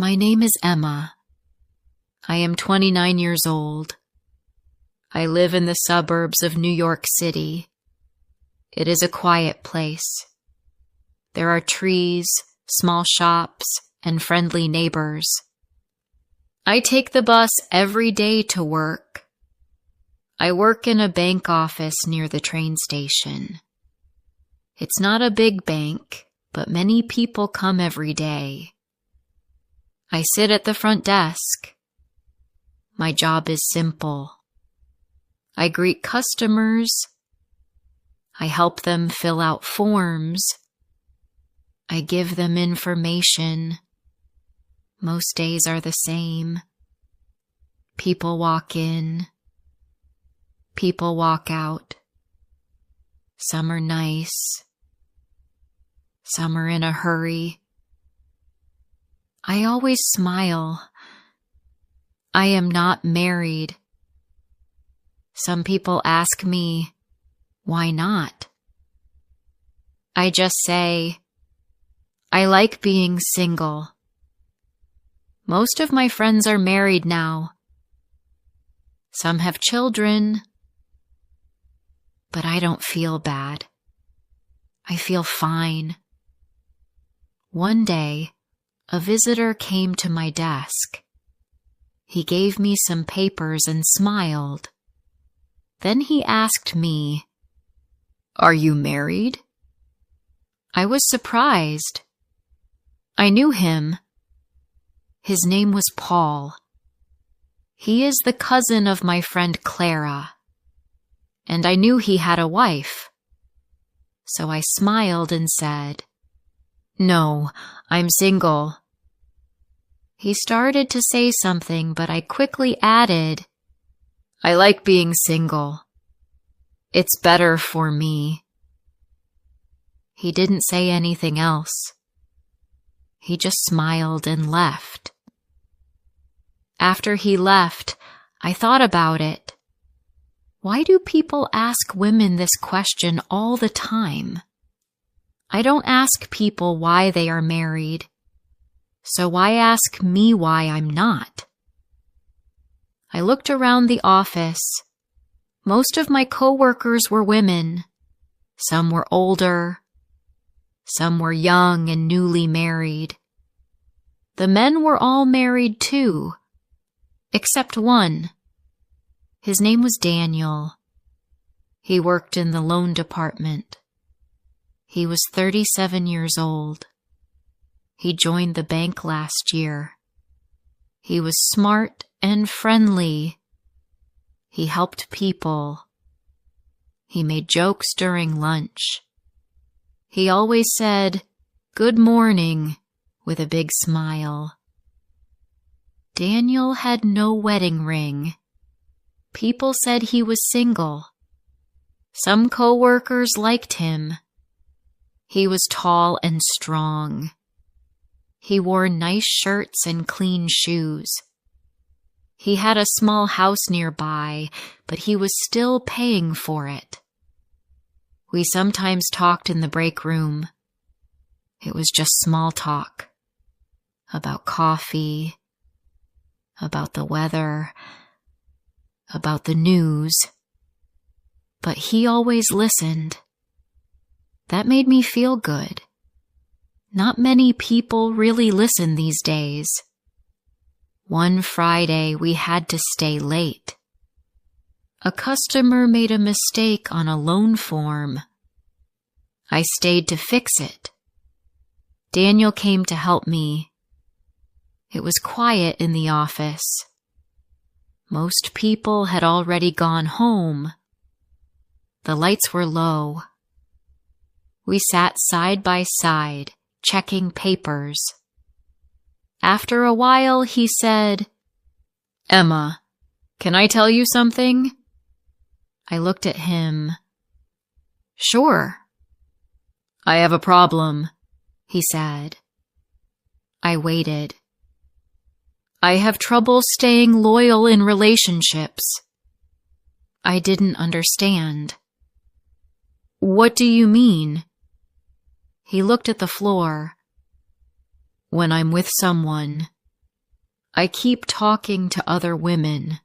My name is Emma. I am 29 years old. I live in the suburbs of New York City. It is a quiet place. There are trees, small shops, and friendly neighbors. I take the bus every day to work. I work in a bank office near the train station. It's not a big bank, but many people come every day. I sit at the front desk. My job is simple. I greet customers. I help them fill out forms. I give them information. Most days are the same. People walk in. People walk out. Some are nice. Some are in a hurry. I always smile. I am not married. Some people ask me, why not? I just say, I like being single. Most of my friends are married now. Some have children, but I don't feel bad. I feel fine. One day, a visitor came to my desk. He gave me some papers and smiled. Then he asked me, "Are you married?" I was surprised. I knew him. His name was Paul. He is the cousin of my friend Clara, and I knew he had a wife. So I smiled and said, "No, I'm single." He started to say something, but I quickly added, "I like being single. It's better for me." He didn't say anything else. He just smiled and left. After he left, I thought about it. Why do people ask women this question all the time? I don't ask people why they are married, so why ask me why I'm not? I looked around the office. Most of my coworkers were women. Some were older. Some were young and newly married. The men were all married too, except one. His name was Daniel. He worked in the loan department. He was 37 years old. He joined the bank last year. He was smart and friendly. He helped people. He made jokes during lunch. He always said, "Good morning," with a big smile. Daniel had no wedding ring. People said he was single. Some coworkers liked him. He was tall and strong. He wore nice shirts and clean shoes. He had a small house nearby, but he was still paying for it. We sometimes talked in the break room. It was just small talk. About coffee, about the weather, about the news. But he always listened. That made me feel good. Not many people really listen these days. One Friday, we had to stay late. A customer made a mistake on a loan form. I stayed to fix it. Daniel came to help me. It was quiet in the office. Most people had already gone home. The lights were low. We sat side by side, checking papers. After a while, he said, "Emma, can I tell you something?" I looked at him. "Sure." "I have a problem," he said. I waited. "I have trouble staying loyal in relationships." I didn't understand. "What do you mean?" He looked at the floor. "When I'm with someone, I keep talking to other women.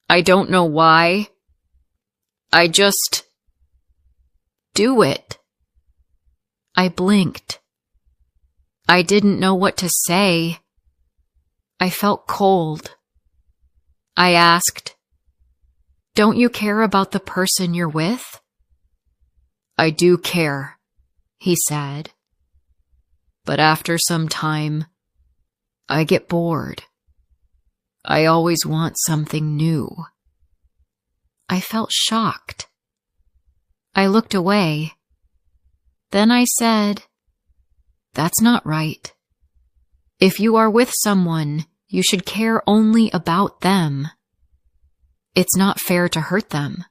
I don't know why. I just do it. I blinked. I didn't know what to say. I felt cold. I asked, "Don't you care about the person you're with?" "I do care," he said. "But after some time, I get bored. I always want something new." I felt shocked. I looked away. Then I said, "That's not right. If you are with someone, you should care only about them. It's not fair to hurt them."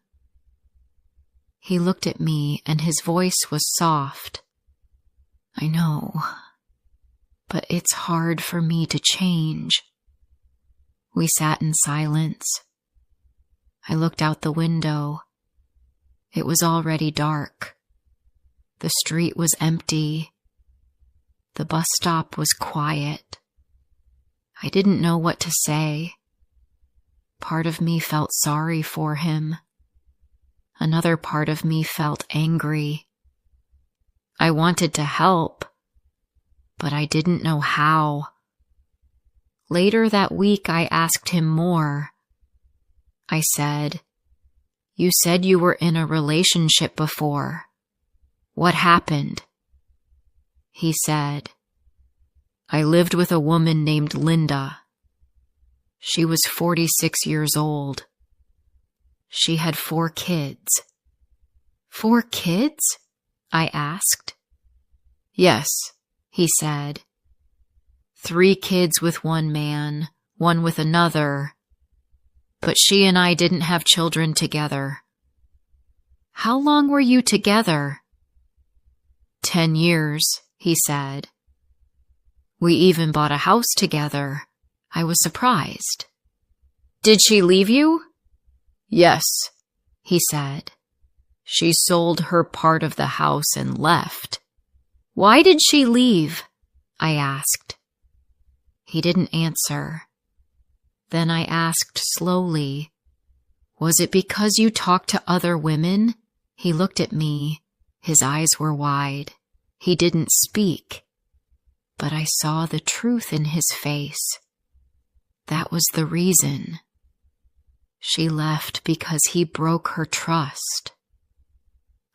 He looked at me and his voice was soft. "I know, but it's hard for me to change." We sat in silence. I looked out the window. It was already dark. The street was empty. The bus stop was quiet. I didn't know what to say. Part of me felt sorry for him. Another part of me felt angry. I wanted to help, but I didn't know how. Later that week, I asked him more. I said, "You said you were in a relationship before. What happened?" He said, "I lived with a woman named Linda. She was 46 years old. She had 4 kids. 4 kids? I asked. Yes, he said. 3 kids with one man, 1 with another. But she and I didn't have children together. How long were you together? 10 years, he said. We even bought a house together. I was surprised. Did she leave you? Yes, he said. She sold her part of the house and left. Why did she leave? I asked. He didn't answer. Then I asked slowly, was it because you talked to other women? He looked at me. His eyes were wide. He didn't speak, but I saw the truth in his face. That was the reason. She left because he broke her trust.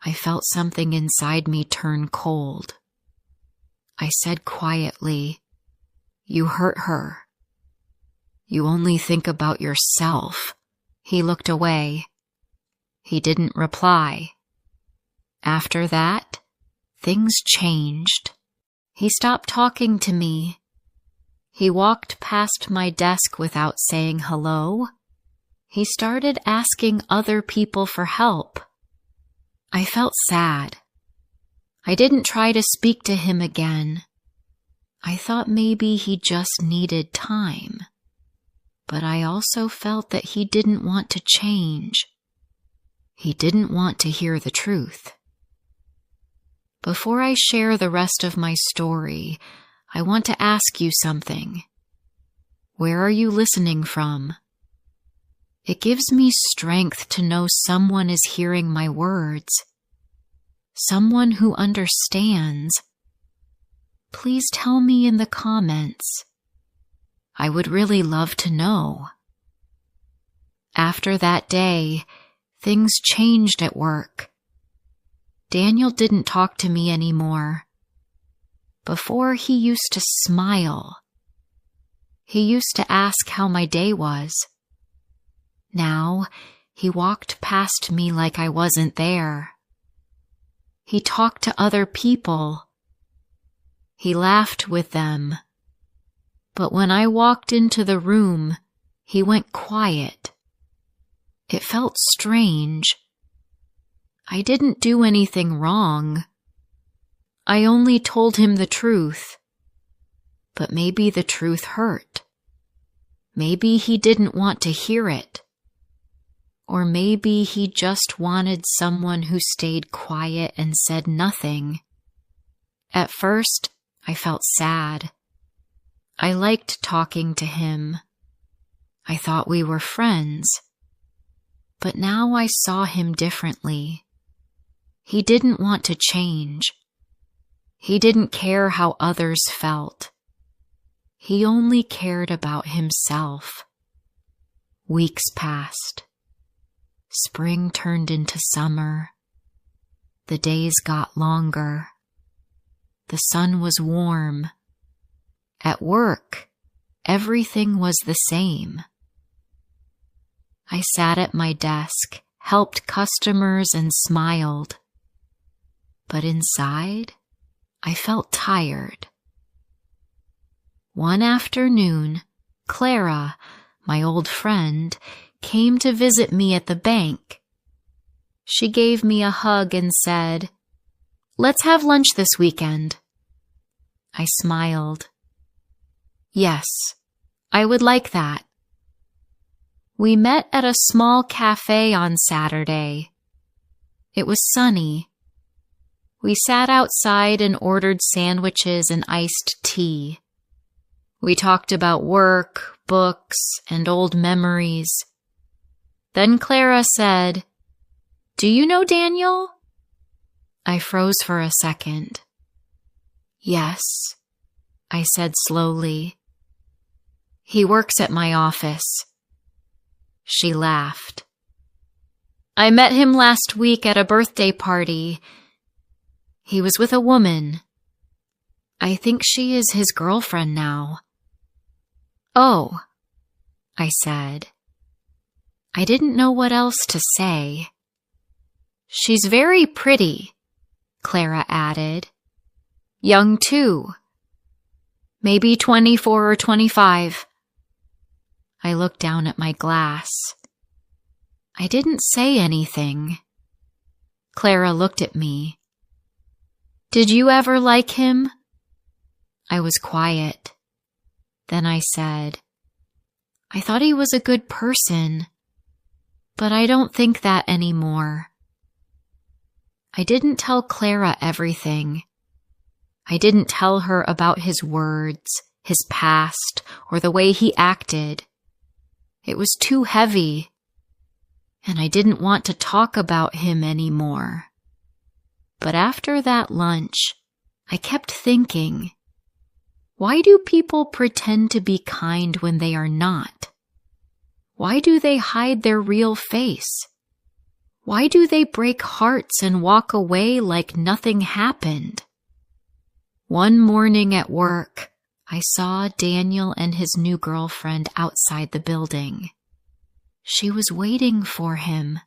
I felt something inside me turn cold. I said quietly, "You hurt her. You only think about yourself." He looked away. He didn't reply. After that, things changed. He stopped talking to me. He walked past my desk without saying hello. He started asking other people for help. I felt sad. I didn't try to speak to him again. I thought maybe he just needed time. But I also felt that he didn't want to change. He didn't want to hear the truth. Before I share the rest of my story, I want to ask you something. Where are you listening from? It gives me strength to know someone is hearing my words. Someone who understands. Please tell me in the comments. I would really love to know. After that day, things changed at work. Daniel didn't talk to me anymore. Before, he used to smile. He used to ask how my day was. Now, he walked past me like I wasn't there. He talked to other people. He laughed with them. But when I walked into the room, he went quiet. It felt strange. I didn't do anything wrong. I only told him the truth. But maybe the truth hurt. Maybe he didn't want to hear it. Or maybe he just wanted someone who stayed quiet and said nothing. At first, I felt sad. I liked talking to him. I thought we were friends. But now I saw him differently. He didn't want to change. He didn't care how others felt. He only cared about himself. Weeks passed. Spring turned into summer. The days got longer. The sun was warm. At work, everything was the same. I sat at my desk, helped customers, and smiled. But inside, I felt tired. One afternoon, Clara, my old friend, came to visit me at the bank. She gave me a hug and said, "Let's have lunch this weekend." I smiled. Yes, I would like that. We met at a small cafe on Saturday. It was sunny. We sat outside and ordered sandwiches and iced tea. We talked about work, books, and old memories. Then Clara said, "Do you know Daniel?" I froze for a second. "Yes," I said slowly. "He works at my office." She laughed. "I met him last week at a birthday party. He was with a woman. I think she is his girlfriend now." "Oh," I said. I didn't know what else to say. "She's very pretty," Clara added. "Young too. Maybe 24 or 25. I looked down at my glass. I didn't say anything. Clara looked at me. "Did you ever like him?" I was quiet. Then I said, "I thought he was a good person, but I don't think that anymore." I didn't tell Clara everything. I didn't tell her about his words, his past, or the way he acted. It was too heavy, and I didn't want to talk about him anymore. But after that lunch, I kept thinking, why do people pretend to be kind when they are not? Why do they hide their real face? Why do they break hearts and walk away like nothing happened? One morning at work, I saw Daniel and his new girlfriend outside the building. She was waiting for him.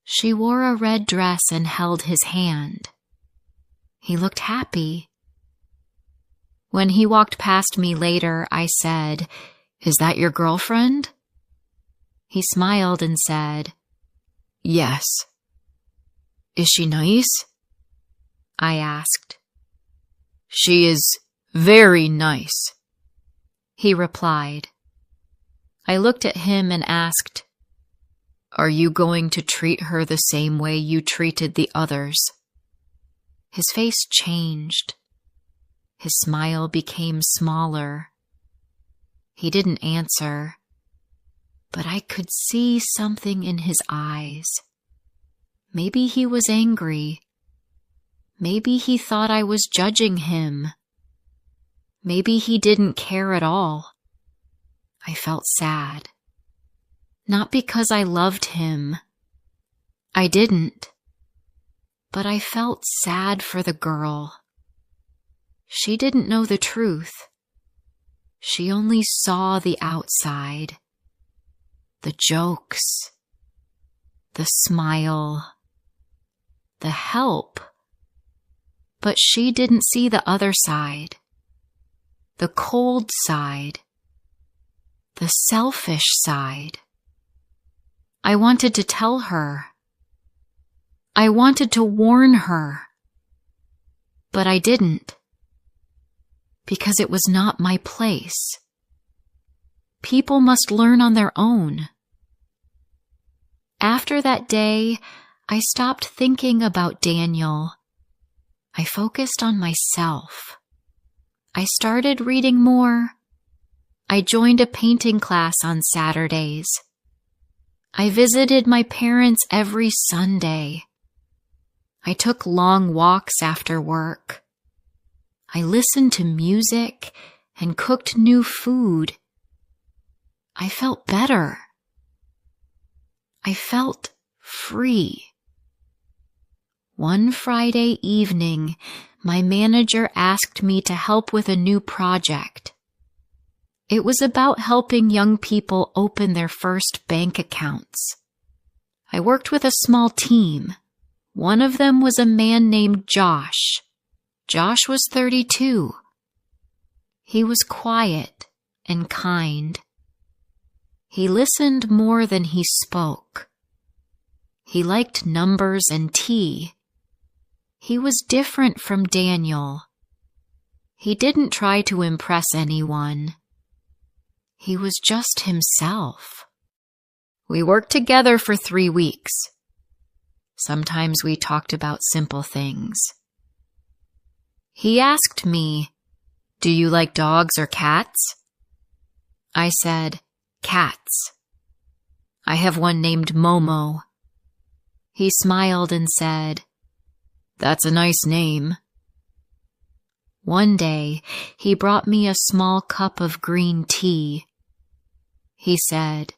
She wore a red dress and held his hand. He looked happy. When he walked past me later, I said, "Is that your girlfriend?" He smiled and said, "Yes." "Is she nice?" I asked. "She is very nice," he replied. I looked at him and asked, "Are you going to treat her the same way you treated the others?" His face changed. His smile became smaller. He didn't answer, but I could see something in his eyes. Maybe he was angry. Maybe he thought I was judging him. Maybe he didn't care at all. I felt sad. Not because I loved him. I didn't. But I felt sad for the girl. She didn't know the truth. She only saw the outside. The jokes. The smile. The help. But she didn't see the other side. The cold side. The selfish side. I wanted to tell her. I wanted to warn her. But I didn't. Because it was not my place. People must learn on their own. After that day, I stopped thinking about Daniel. I focused on myself. I started reading more. I joined a painting class on Saturdays. I visited my parents every Sunday. I took long walks after work. I listened to music and cooked new food. I felt better. I felt free. One Friday evening, my manager asked me to help with a new project. It was about helping young people open their first bank accounts. I worked with a small team. One of them was a man named Josh. Josh was 32. He was quiet and kind. He listened more than he spoke. He liked numbers and tea. He was different from Daniel. He didn't try to impress anyone. He was just himself. We worked together for 3 weeks. Sometimes we talked about simple things. He asked me, "Do you like dogs or cats?" I said, "Cats. I have one named Momo." He smiled and said, "That's a nice name." One day, he brought me a small cup of green tea. He said,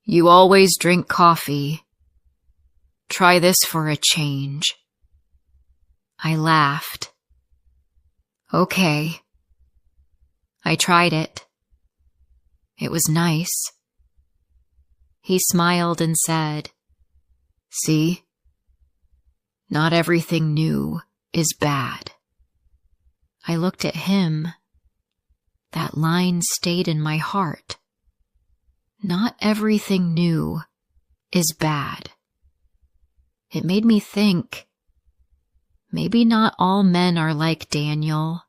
"You always drink coffee. Try this for a change." I laughed. Okay. I tried it. It was nice. He smiled and said, "See? Not everything new is bad." I looked at him. That line stayed in my heart. Not everything new is bad. It made me think, maybe not all men are like Daniel.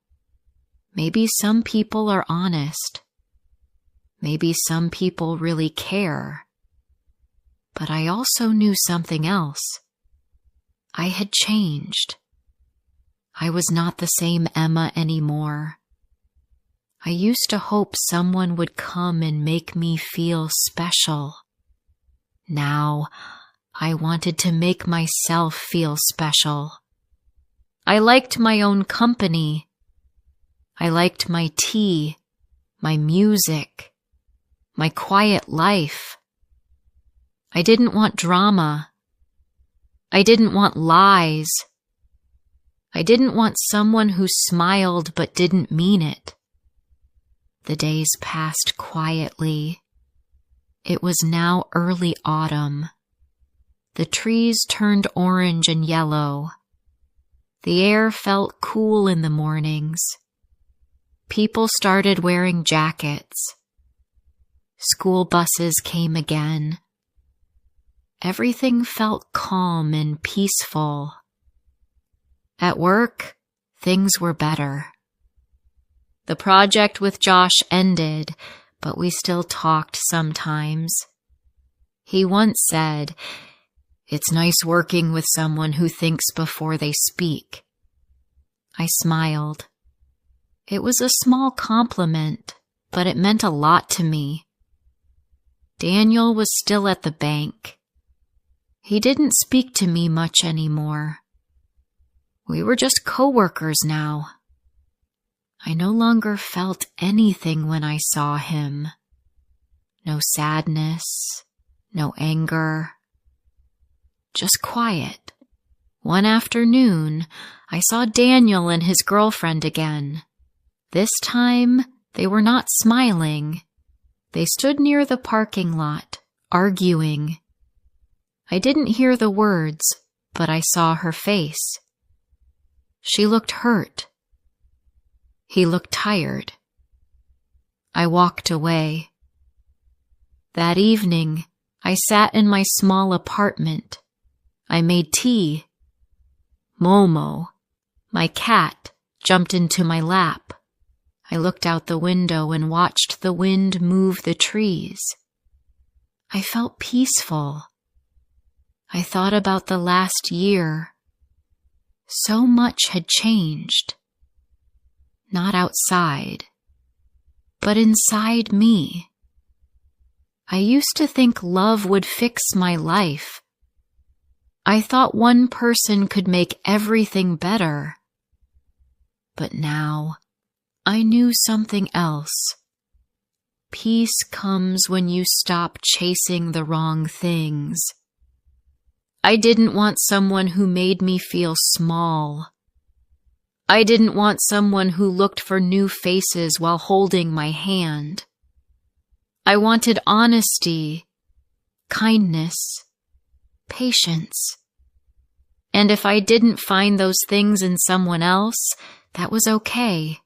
Maybe some people are honest. Maybe some people really care. But I also knew something else. I had changed. I was not the same Emma anymore. I used to hope someone would come and make me feel special. Now, I wanted to make myself feel special. I liked my own company. I liked my tea, my music, my quiet life. I didn't want drama. I didn't want lies. I didn't want someone who smiled but didn't mean it. The days passed quietly. It was now early autumn. The trees turned orange and yellow. The air felt cool in the mornings. People started wearing jackets. School buses came again. Everything felt calm and peaceful. At work, things were better. The project with Josh ended, but we still talked sometimes. He once said, "It's nice working with someone who thinks before they speak." I smiled. It was a small compliment, but it meant a lot to me. Daniel was still at the bank. He didn't speak to me much anymore. We were just co-workers now. I no longer felt anything when I saw him. No sadness, no anger. Just quiet. One afternoon, I saw Daniel and his girlfriend again. This time, they were not smiling. They stood near the parking lot, arguing. I didn't hear the words, but I saw her face. She looked hurt. He looked tired. I walked away. That evening, I sat in my small apartment. I made tea. Momo, my cat, jumped into my lap. I looked out the window and watched the wind move the trees. I felt peaceful. I thought about the last year. So much had changed. not outside, but inside me. I used to think love would fix my life. I thought one person could make everything better. But now, I knew something else. Peace comes when you stop chasing the wrong things. I didn't want someone who made me feel small. I didn't want someone who looked for new faces while holding my hand. I wanted honesty, kindness, patience. And if I didn't find those things in someone else, that was okay,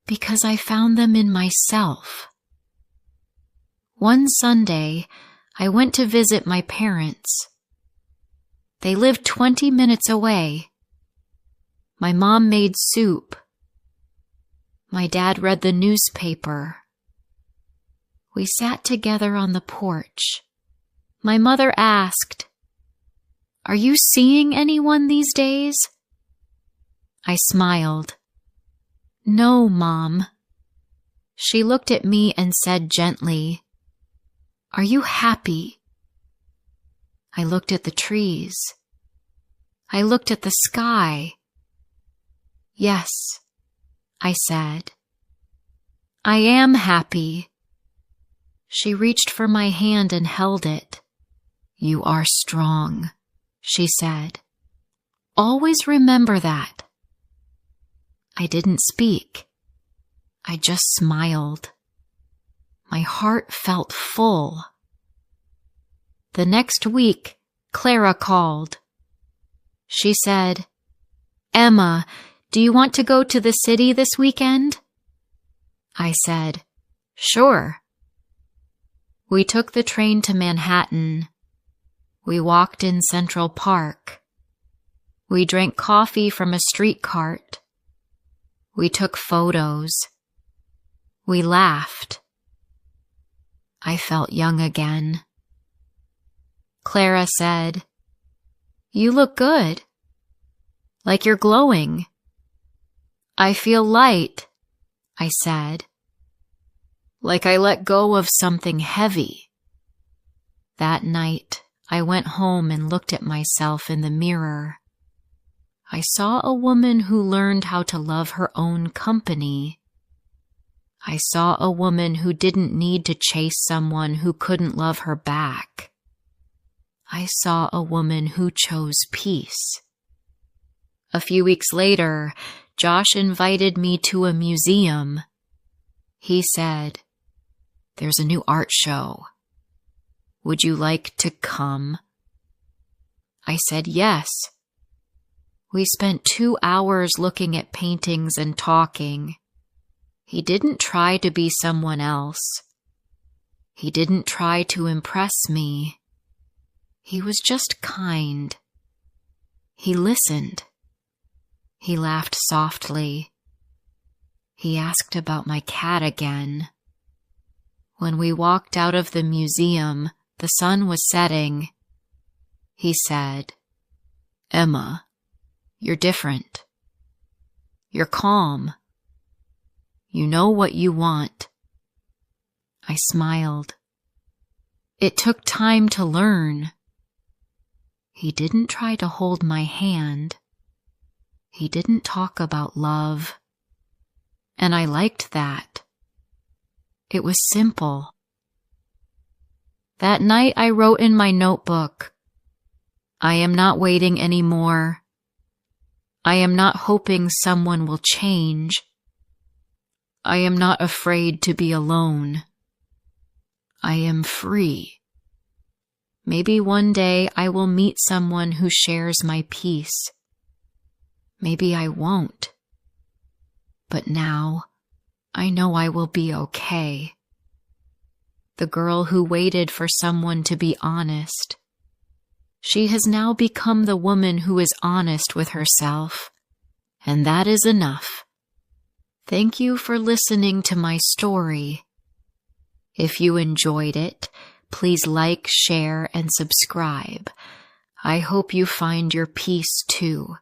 because I found them in myself. One Sunday, I went to visit my parents. They lived 20 minutes away. My mom made soup. My dad read the newspaper. We sat together on the porch. My mother asked, "Are you seeing anyone these days?" I smiled. "No, Mom." She looked at me and said gently, "Are you happy?" I looked at the trees. I looked at the sky. "Yes," I said. "I am happy." She reached for my hand and held it. "You are strong," she said. "Always remember that." I didn't speak. I just smiled. My heart felt full. The next week, Clara called. She said, "Emma, do you want to go to the city this weekend?" I said, "Sure." We took the train to Manhattan. We walked in Central Park. We drank coffee from a street cart. We took photos. We laughed. I felt young again. Clara said, "You look good. Like you're glowing." "I feel light," I said. Like I let go of something heavy. That night, I went home and looked at myself in the mirror. I saw a woman who learned how to love her own company. I saw a woman who didn't need to chase someone who couldn't love her back. I saw a woman who chose peace. A few weeks later, Josh invited me to a museum. He said, "There's a new art show. Would you like to come?" I said yes. We spent 2 hours looking at paintings and talking. He didn't try to be someone else. He didn't try to impress me. He was just kind. He listened. He laughed softly. He asked about my cat again. When we walked out of the museum, the sun was setting. He said, "Emma, you're different. You're calm. You know what you want." I smiled. It took time to learn. He didn't try to hold my hand. He didn't talk about love. And I liked that. It was simple. That night I wrote in my notebook, "I am not waiting anymore. I am not hoping someone will change. I am not afraid to be alone. I am free. Maybe one day I will meet someone who shares my peace. Maybe I won't. But now, I know I will be okay." The girl who waited for someone to be honest. She has now become the woman who is honest with herself, and that is enough. Thank you for listening to my story. If you enjoyed it, please like, share, and subscribe. I hope you find your peace too.